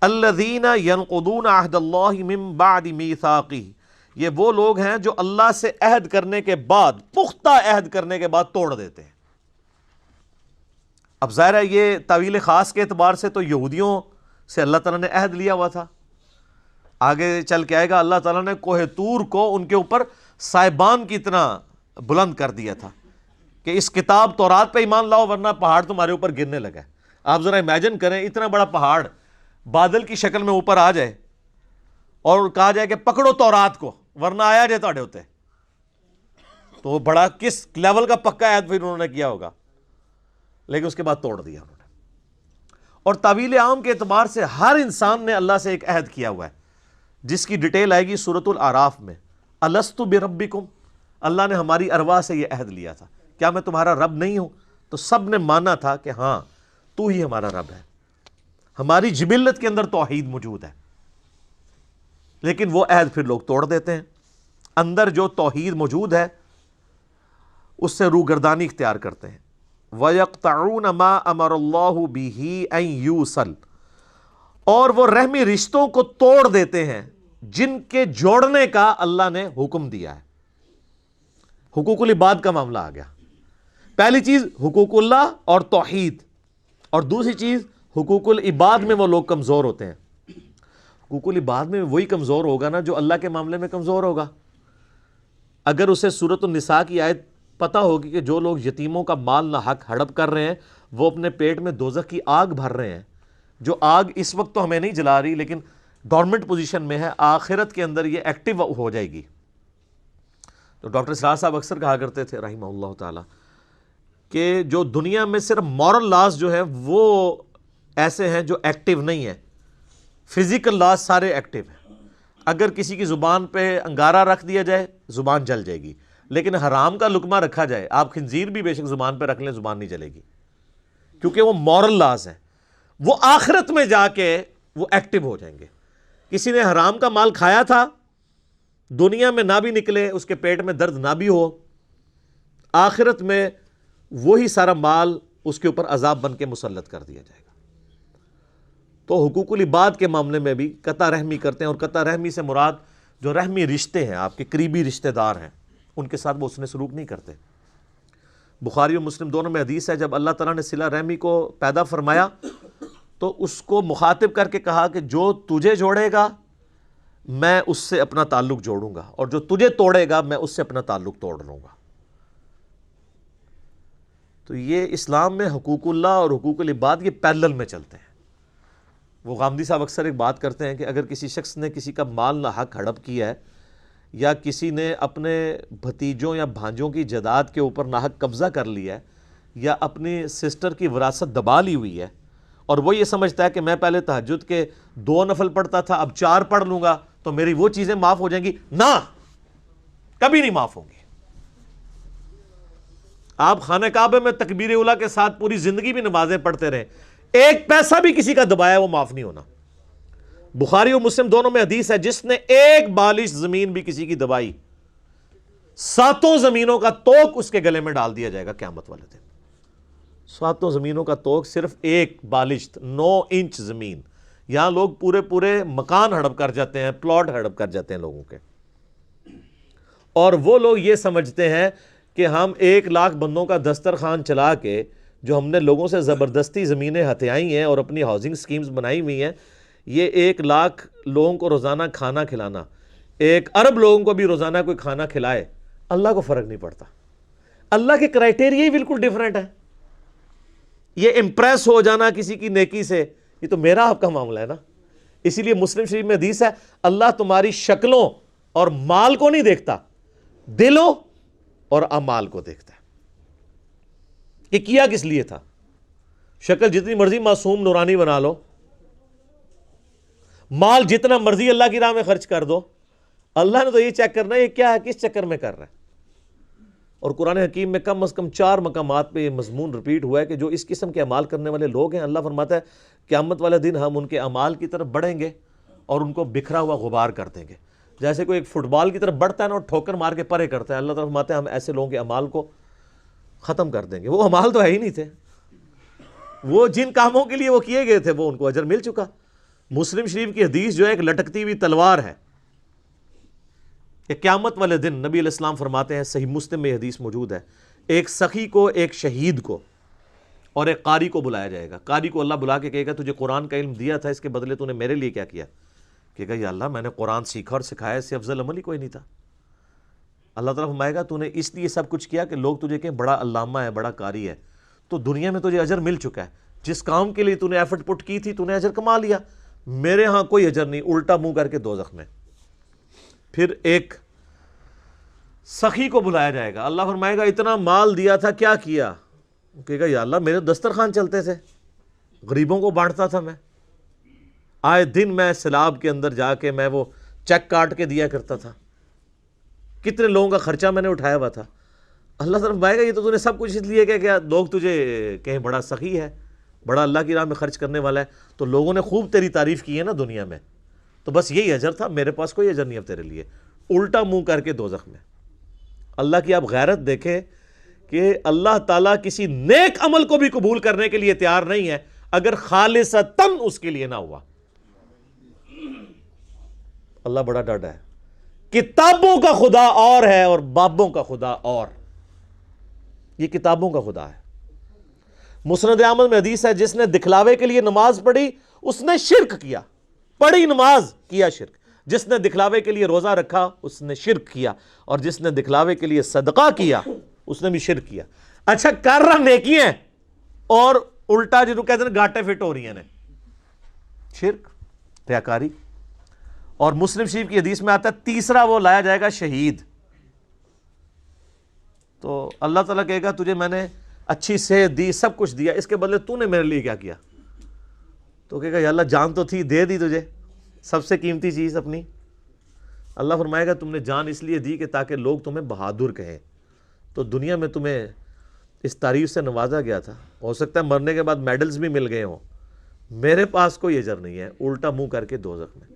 الذین ینقضون عہد اللہ من بعد میثاقہ، یہ وہ لوگ ہیں جو اللہ سے عہد کرنے کے بعد، پختہ عہد کرنے کے بعد توڑ دیتے ہیں۔ اب ظاہر ہے یہ تعویل خاص کے اعتبار سے تو یہودیوں سے اللہ تعالیٰ نے عہد لیا ہوا تھا، آگے چل کے آئے گا اللہ تعالیٰ نے کوہ طور کو ان کے اوپر سائبان کی طرح بلند کر دیا تھا کہ اس کتاب تورات پہ ایمان لاؤ ورنہ پہاڑ تمہارے اوپر گرنے لگا ہے۔ آپ ذرا امیجن کریں اتنا بڑا پہاڑ بادل کی شکل میں اوپر آ جائے اور کہا جائے کہ پکڑو تورات کو ورنہ آیا جائے تہاڈے ہوتے، تو بڑا کس لیول کا پکا عہد پھر انہوں نے کیا ہوگا، لیکن اس کے بعد توڑ دیا انہوں نے۔ اور تعویل عام کے اعتبار سے ہر انسان نے اللہ سے ایک عہد کیا ہوا ہے، جس کی ڈیٹیل آئے گی سورۃ الاعراف میں۔ الستُ بربکم، اللہ نے ہماری ارواح سے یہ عہد لیا تھا، کیا میں تمہارا رب نہیں ہوں؟ تو سب نے مانا تھا کہ ہاں تو ہی ہمارا رب ہے، ہماری جبلت کے اندر توحید موجود ہے، لیکن وہ عہد پھر لوگ توڑ دیتے ہیں، اندر جو توحید موجود ہے اس سے روگردانی اختیار کرتے ہیں۔ وَيَقْطَعُونَ مَا أَمَرَ اللَّهُ بِهِ أَن يُوصَلَ، اور وہ رحمی رشتوں کو توڑ دیتے ہیں جن کے جوڑنے کا اللہ نے حکم دیا ہے۔ حقوق العباد کا معاملہ آ گیا، پہلی چیز حقوق اللہ اور توحید، اور دوسری چیز حقوق العباد میں وہ لوگ کمزور ہوتے ہیں۔ حقوق العباد میں وہی کمزور ہوگا نا جو اللہ کے معاملے میں کمزور ہوگا۔ اگر اسے سورۃ النساء کی آیت پتہ ہوگی کہ جو لوگ یتیموں کا مال نہ حق ہڑپ کر رہے ہیں وہ اپنے پیٹ میں دوزخ کی آگ بھر رہے ہیں، جو آگ اس وقت تو ہمیں نہیں جلا رہی لیکن ڈورمنٹ پوزیشن میں ہے، آخرت کے اندر یہ ایکٹیو ہو جائے گی۔ تو ڈاکٹر اسرار صاحب اکثر کہا کرتے تھے رحمہ اللہ تعالی کہ جو دنیا میں صرف مورل لاز جو ہے وہ ایسے ہیں جو ایکٹیو نہیں ہیں، فزیکل لاز سارے ایکٹیو ہیں۔ اگر کسی کی زبان پہ انگارہ رکھ دیا جائے زبان جل جائے گی، لیکن حرام کا لقمہ رکھا جائے، آپ خنزیر بھی بے شک زبان پہ رکھ لیں زبان نہیں جلے گی، کیونکہ وہ مورل لاز ہیں، وہ آخرت میں جا کے وہ ایکٹیو ہو جائیں گے۔ کسی نے حرام کا مال کھایا تھا، دنیا میں نہ بھی نکلے، اس کے پیٹ میں درد نہ بھی ہو، آخرت میں وہی سارا مال اس کے اوپر عذاب بن کے مسلط کر دیا جائے گا۔ تو حقوق العباد کے معاملے میں بھی قطع رحمی کرتے ہیں، اور قطع رحمی سے مراد جو رحمی رشتے ہیں، آپ کے قریبی رشتہ دار ہیں، ان کے ساتھ وہ اس نے سلوک نہیں کرتے۔ بخاری و مسلم دونوں میں حدیث ہے، جب اللہ تعالیٰ نے صلہ رحمی کو پیدا فرمایا تو اس کو مخاطب کر کے کہا کہ جو تجھے جوڑے گا میں اس سے اپنا تعلق جوڑوں گا، اور جو تجھے توڑے گا میں اس سے اپنا تعلق توڑ لوں گا۔ تو یہ اسلام میں حقوق اللہ اور حقوق العباد یہ پیرلل میں چلتے ہیں۔ وہ غامدی صاحب اکثر ایک بات کرتے ہیں کہ اگر کسی شخص نے کسی کا مال نہ حق ہڑپ کیا ہے، یا کسی نے اپنے بھتیجوں یا بھانجوں کی جائیداد کے اوپر ناحق قبضہ کر لیا ہے، یا اپنی سسٹر کی وراثت دبا لی ہوئی ہے، اور وہ یہ سمجھتا ہے کہ میں پہلے تہجد کے 2 نفل پڑھتا تھا اب 4 پڑھ لوں گا تو میری وہ چیزیں معاف ہو جائیں گی، نہ، کبھی نہیں معاف ہوں گی۔ آپ خانہ کعبہ میں تکبیر اولیٰ کے ساتھ پوری زندگی بھی نمازیں پڑھتے رہیں، ایک پیسہ بھی کسی کا دبایا وہ معاف نہیں ہونا۔ بخاری و مسلم دونوں میں حدیث ہے، جس نے ایک بالش زمین بھی کسی کی دبائی 7 زمینوں کا توق اس کے گلے میں ڈال دیا جائے گا قیامت والے دن۔ 7 زمینوں کا توق صرف ایک بالش، 9 انچ زمین۔ یہاں لوگ پورے مکان ہڑپ کر جاتے ہیں، پلاٹ ہڑپ کر جاتے ہیں لوگوں کے، اور وہ لوگ یہ سمجھتے ہیں کہ ہم 1 لاکھ بندوں کا دسترخوان چلا کے جو ہم نے لوگوں سے زبردستی زمینیں ہتھیائی ہیں اور اپنی ہاؤسنگ سکیمز بنائی ہوئی ہیں، یہ 1 لاکھ لوگوں کو روزانہ کھانا کھلانا، 1 ارب لوگوں کو بھی روزانہ کوئی کھانا کھلائے، اللہ کو فرق نہیں پڑتا۔ اللہ کے کرائٹیریا ہی بالکل ڈیفرنٹ ہے۔ یہ امپریس ہو جانا کسی کی نیکی سے، یہ تو میرا آپ کا معاملہ ہے نا۔ اسی لیے مسلم شریف میں حدیث ہے، اللہ تمہاری شکلوں اور مال کو نہیں دیکھتا، دلوں اور اعمال کو دیکھتا ہے کہ کیا کس لیے تھا۔ شکل جتنی مرضی معصوم نورانی بنا لو، مال جتنا مرضی اللہ کی راہ میں خرچ کر دو، اللہ نے تو یہ چیک کرنا ہے یہ کیا ہے، کس چکر میں کر رہا ہے۔ اور قرآن حکیم میں کم از کم 4 مقامات پہ یہ مضمون ریپیٹ ہوا ہے کہ جو اس قسم کے اعمال کرنے والے لوگ ہیں، اللہ فرماتا ہے قیامت والے دن ہم ان کے اعمال کی طرف بڑھیں گے اور ان کو بکھرا ہوا غبار کر دیں گے۔ جیسے کوئی ایک فٹ بال کی طرف بڑھتا ہے نا اور ٹھوکر مار کے پرے کرتا ہے، اللہ تعالیٰ فرماتے ہیں ہم ایسے لوگوں کے اعمال کو ختم کر دیں گے۔ وہ اعمال تو ہے ہی نہیں تھے، وہ جن کاموں کے لیے وہ کیے گئے تھے وہ ان کو اجر مل چکا۔ مسلم شریف کی حدیث جو ہے ایک لٹکتی ہوئی تلوار ہے کہ قیامت والے دن نبی علیہ السلام فرماتے ہیں، صحیح مسلم میں حدیث موجود ہے، ایک سخی کو، ایک شہید کو اور ایک قاری کو بلایا جائے گا۔ قاری کو اللہ بلا کے کہے گا تجھے قرآن کا علم دیا تھا، اس کے بدلے تو نے میرے لیے کیا کیا؟ کہے گا یا اللہ میں نے قرآن سیکھا اور سکھایا، اس سے افضل عمل ہی کوئی نہیں تھا۔ اللہ تعالیٰ فرمائے گا تو نے اس لیے سب کچھ کیا کہ لوگ تجھے کہیں بڑا علامہ ہے، بڑا قاری ہے، تو دنیا میں تجھے اجر مل چکا ہے، جس کام کے لیے تو نے ایفرٹ پٹ کی تھی تو نے اجر کما لیا، میرے ہاں کوئی اجر نہیں، الٹا منہ کر کے دوزخ میں۔ پھر ایک سخی کو بلایا جائے گا، اللہ فرمائے گا اتنا مال دیا تھا کیا کیا؟ کہے گا یا اللہ میرے دسترخوان چلتے تھے، غریبوں کو بانٹتا تھا، میں آئے دن میں سیلاب کے اندر جا کے میں وہ چیک کاٹ کے دیا کرتا تھا، کتنے لوگوں کا خرچہ میں نے اٹھایا ہوا تھا۔ اللہ تعالیٰ فرمائے گا یہ تو نے سب کچھ اس لیے کیا لوگ تجھے کہیں بڑا سخی ہے، بڑا اللہ کی راہ میں خرچ کرنے والا ہے، تو لوگوں نے خوب تیری تعریف کی ہے نا دنیا میں، تو بس یہی اجر تھا، میرے پاس کوئی اجر نہیں اب تیرے لیے، الٹا منہ کر کے دوزخ میں۔ اللہ کی آپ غیرت دیکھیں کہ اللہ تعالیٰ کسی نیک عمل کو بھی قبول کرنے کے لیے تیار نہیں ہے اگر خالصتاً اس کے لیے نہ ہوا۔ اللہ بڑا ڈاڈا ہے۔ کتابوں کا خدا اور ہے اور بابوں کا خدا اور، یہ کتابوں کا خدا ہے۔ مسند احمد میں حدیث ہے جس نے دکھلاوے کے لیے نماز پڑھی اس نے شرک کیا، پڑھی نماز کیا شرک، جس نے دکھلاوے کے لیے روزہ رکھا اس نے شرک کیا، اور جس نے دکھلاوے کے لیے صدقہ کیا اس نے بھی شرک کیا۔ اچھا کر رہا نیکی ہیں اور الٹا جنہوں کہتے ہیں گاٹے فٹ ہو رہی ہیں، شرک، ریاکاری۔ اور مسلم شریف کی حدیث میں آتا ہے تیسرا وہ لایا جائے گا شہید، تو اللہ تعالیٰ کہے گا تجھے میں نے اچھی صحت دی، سب کچھ دیا، اس کے بدلے تو نے میرے لیے کیا کیا؟ تو کہے گا یا اللہ جان تو تھی، دے دی تجھے سب سے قیمتی چیز اپنی۔ اللہ فرمائے گا تم نے جان اس لیے دی کہ تاکہ لوگ تمہیں بہادر کہیں، تو دنیا میں تمہیں اس تعریف سے نوازا گیا تھا، ہو سکتا ہے مرنے کے بعد میڈلز بھی مل گئے ہوں، میرے پاس کوئی اجر نہیں ہے، الٹا منہ کر کے دوزخ میں۔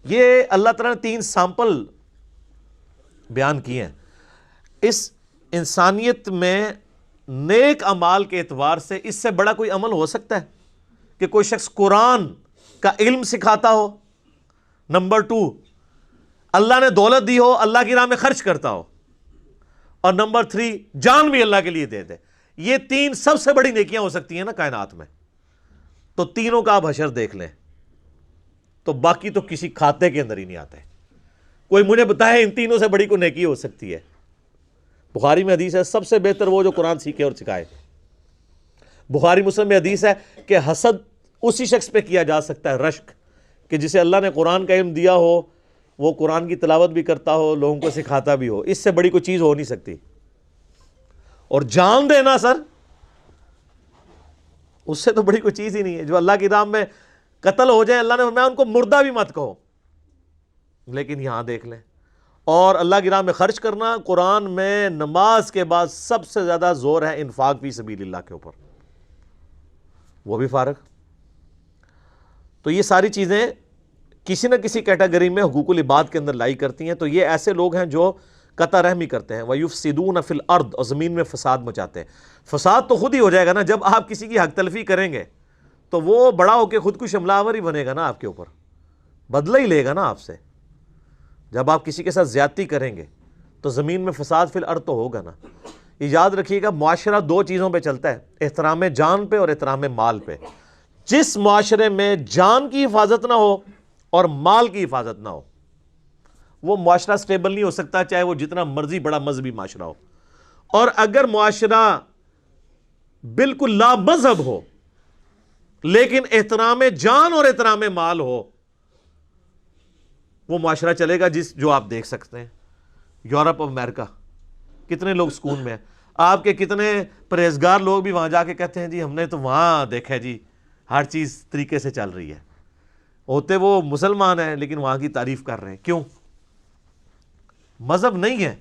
یہ اللہ تعالیٰ نے 3 سیمپل بیان کیے ہیں۔ اس انسانیت میں نیک اعمال کے اعتبار سے اس سے بڑا کوئی عمل ہو سکتا ہے کہ کوئی شخص قرآن کا علم سکھاتا ہو، نمبر 2 اللہ نے دولت دی ہو، اللہ کی راہ میں خرچ کرتا ہو، اور نمبر 3 جان بھی اللہ کے لیے دے دے۔ یہ 3 سب سے بڑی نیکیاں ہو سکتی ہیں نا کائنات میں، تو تینوں کا آپ حشر دیکھ لیں تو باقی تو کسی کھاتے کے اندر ہی نہیں آتے۔ کوئی مجھے بتائے ان تینوں سے بڑی کوئی نیکی ہو سکتی ہے؟ بخاری میں حدیث ہے سب سے بہتر وہ جو قرآن سیکھے اور سکھائے۔ بخاری مسلم میں حدیث ہے کہ حسد اسی شخص پہ کیا جا سکتا ہے، رشک، کہ جسے اللہ نے قرآن کا علم دیا ہو، وہ قرآن کی تلاوت بھی کرتا ہو، لوگوں کو سکھاتا بھی ہو، اس سے بڑی کوئی چیز ہو نہیں سکتی۔ اور جان دینا سر، اس سے تو بڑی کوئی چیز ہی نہیں ہے۔ جو اللہ کی راہ میں قتل ہو جائیں، اللہ نے فرمایا ان کو مردہ بھی مت کہو، لیکن یہاں دیکھ لیں۔ اور اللہ کی راہ میں خرچ کرنا، قرآن میں نماز کے بعد سب سے زیادہ زور ہے انفاق فی سبیل اللہ کے اوپر، وہ بھی فارغ۔ تو یہ ساری چیزیں کسی نہ کسی کیٹیگری میں حقوق العباد کے اندر لائی کرتی ہیں۔ تو یہ ایسے لوگ ہیں جو قطع رحمی کرتے ہیں، وَيُفْسِدُونَ فِي الْأَرْضِ، اور زمین میں فساد مچاتے ہیں۔ فساد تو خود ہی ہو جائے گا نا، جب آپ کسی کی حق تلفی کریں گے تو وہ بڑا ہو کے خود کو حملہ آور ہی بنے گا نا، آپ کے اوپر بدلہ ہی لے گا نا آپ سے۔ جب آپ کسی کے ساتھ زیادتی کریں گے تو زمین میں فساد فی الارض تو ہوگا نا۔ یہ یاد رکھیے گا، معاشرہ 2 چیزوں پہ چلتا ہے، احترام جان پہ اور احترام مال پہ۔ جس معاشرے میں جان کی حفاظت نہ ہو اور مال کی حفاظت نہ ہو، وہ معاشرہ سٹیبل نہیں ہو سکتا، چاہے وہ جتنا مرضی بڑا مذہبی معاشرہ ہو۔ اور اگر معاشرہ بالکل لا مذہب ہو لیکن احترام جان اور احترام مال ہو، وہ معاشرہ چلے گا جو آپ دیکھ سکتے ہیں۔ یورپ اور امریکہ، کتنے لوگ سکون میں ہیں، آپ کے کتنے پرہیزگار لوگ بھی وہاں جا کے کہتے ہیں جی ہم نے تو وہاں دیکھا ہے جی ہر چیز طریقے سے چل رہی ہے، ہوتے وہ مسلمان ہیں لیکن وہاں کی تعریف کر رہے ہیں۔ کیوں؟ مذہب نہیں ہے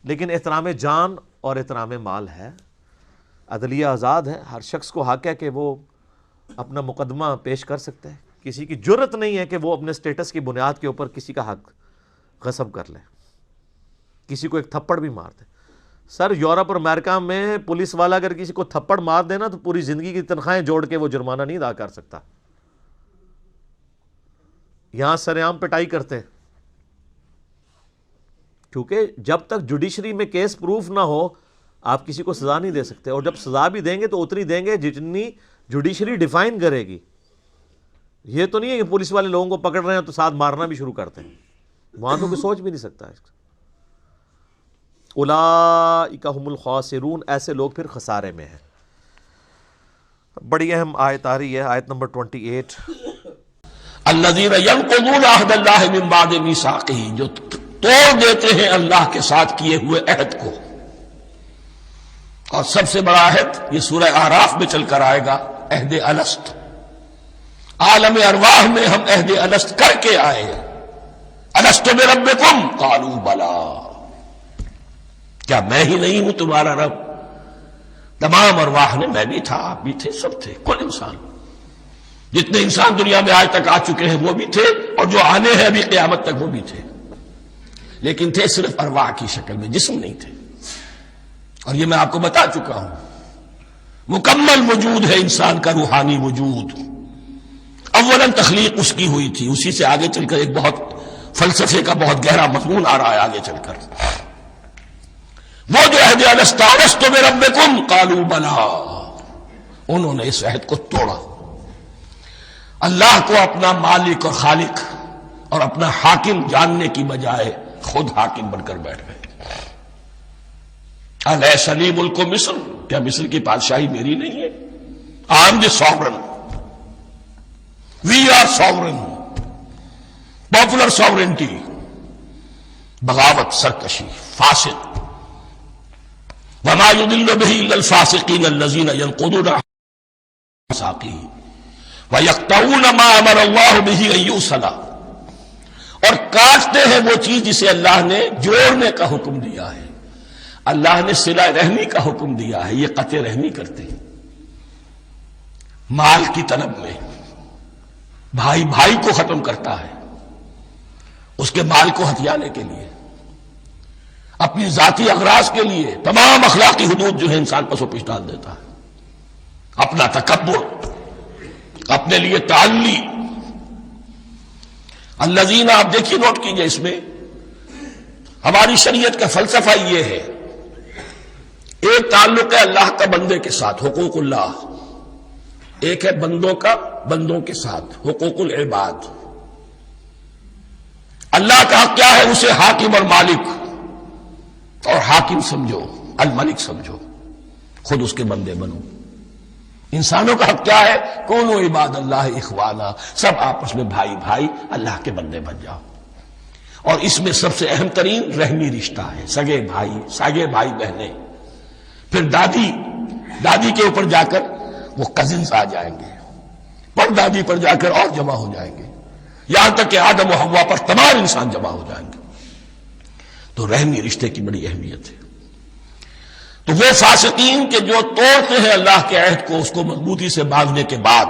لیکن احترام جان اور احترام مال ہے، عدلیہ آزاد ہے، ہر شخص کو حق ہے کہ وہ اپنا مقدمہ پیش کر سکتا ہے، کسی کی جرت نہیں ہے کہ وہ اپنے سٹیٹس کی بنیاد کے اوپر کسی کا حق غصب کر لے، کسی کو ایک تھپڑ بھی مار دے۔ سر یورپ اور امریکہ میں پولیس والا اگر کسی کو تھپڑ مار دینا تو پوری زندگی کی تنخواہیں جوڑ کے وہ جرمانہ نہیں ادا کر سکتا۔ یہاں سر عام پٹائی کرتے ہیں، کیونکہ جب تک جوڈیشری میں کیس پروف نہ ہو آپ کسی کو سزا نہیں دے سکتے، اور جب سزا بھی دیں گے تو اتنی دیں گے جتنی جوڈیشری ڈیفائن کرے گی. یہ تو نہیں ہے کہ پولیس والے لوگوں کو پکڑ رہے ہیں تو ساتھ مارنا بھی شروع کرتے ہیں، وہاں تو کوئی سوچ بھی نہیں سکتا. اولئک ھم الخاسرون، ایسے لوگ پھر خسارے میں ہیں. بڑی اہم آیت آ رہی ہے، آیت نمبر 28. الذین ینقضون عہد اللہ من بعد میثاقہ، جو توڑ دیتے ہیں اللہ کے ساتھ کیے ہوئے عہد کو. اور سب سے بڑا عہد یہ سورہ اعراف میں چل کر آئے گا، عہد الست. عالم ارواح میں ہم عہد الست کر کے آئے ہیں. الست بربکم قالوا بلا، کیا میں ہی نہیں ہوں تمہارا رب؟ تمام ارواح نے میں بھی تھا، آپ بھی تھے، سب تھے. کل انسان، جتنے انسان دنیا میں آج تک آ چکے ہیں وہ بھی تھے، اور جو آنے ہیں ابھی قیامت تک وہ بھی تھے، لیکن تھے صرف ارواح کی شکل میں، جسم نہیں تھے. اور یہ میں آپ کو بتا چکا ہوں، مکمل وجود ہے انسان کا روحانی وجود. اولاً تخلیق اس کی ہوئی تھی، اسی سے آگے چل کر ایک بہت فلسفے کا بہت گہرا مضمون آ رہا ہے آگے چل کر. وہ جو عہد الست الست بربکم قالوا بلا، انہوں نے اس عہد کو توڑا. اللہ کو اپنا مالک اور خالق اور اپنا حاکم جاننے کی بجائے خود حاکم بن کر بیٹھ گئے. الیس لی ملک مصر، کیا مصر کی بادشاہی میری نہیں ہے؟ I am the sovereign, we are sovereign. Popular sovereignty, بغاوت، سرکشی، فاسق. وما يضل به الا الفاسقين الذين ينقضون ميثاقه ويقطعون ما امر الله به ان يوصل، اور کاٹتے ہیں وہ چیز جسے اللہ نے جوڑنے کا حکم دیا ہے. اللہ نے صلہ رحمی کا حکم دیا ہے، یہ قطع رحمی کرتے ہیں. مال کی طلب میں بھائی بھائی کو ختم کرتا ہے، اس کے مال کو ہتھیانے کے لیے، اپنی ذاتی اغراض کے لیے. تمام اخلاقی حدود جو ہے انسان پسو پیش ڈال دیتا ہے. اپنا تکبر، اپنے لیے تعلی. الذین، آپ دیکھیے نوٹ کیجئے، اس میں ہماری شریعت کا فلسفہ یہ ہے، ایک تعلق ہے اللہ کا بندے کے ساتھ، حقوق اللہ. ایک ہے بندوں کا بندوں کے ساتھ، حقوق العباد. اللہ کا حق کیا ہے؟ اسے حاکم اور مالک، اور حاکم سمجھو، الملک سمجھو، خود اس کے بندے بنو. انسانوں کا حق کیا ہے؟ کونوا عباد اللہ اخوانا، سب آپس میں بھائی بھائی اللہ کے بندے بن جاؤ. اور اس میں سب سے اہم ترین رحمی رشتہ ہے، سگے بھائی بہنیں. پھر دادی کے اوپر جا کر وہ کزنز آ جائیں گے، پر دادی پر جا کر اور جمع ہو جائیں گے، یہاں تک کہ آدم و حوا پر تمام انسان جمع ہو جائیں گے. تو رحمی رشتے کی بڑی اہمیت ہے. تو وہ فاسقین کے جو توڑتے ہیں اللہ کے عہد کو، اس کو مضبوطی سے باندھنے کے بعد،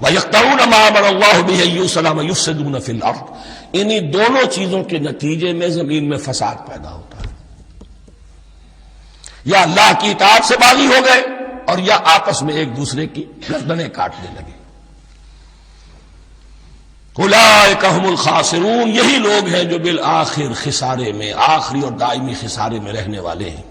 وَيَقْطَعُونَ مَا أَمَرَ اللَّهُ بِهِ أَن يُوصَلَ وَيُفْسِدُونَ فِي الْأَرْضِ، انہی دونوں چیزوں کے نتیجے میں زمین میں فساد پیدا ہوتا ہے. یا اللہ کی اطاعت سے باغی ہو گئے، اور یا آپس میں ایک دوسرے کی گردنیں کاٹنے لگے. اولئک ھم الخاسرون، یہی لوگ ہیں جو بالآخر خسارے میں، آخری اور دائمی خسارے میں رہنے والے ہیں.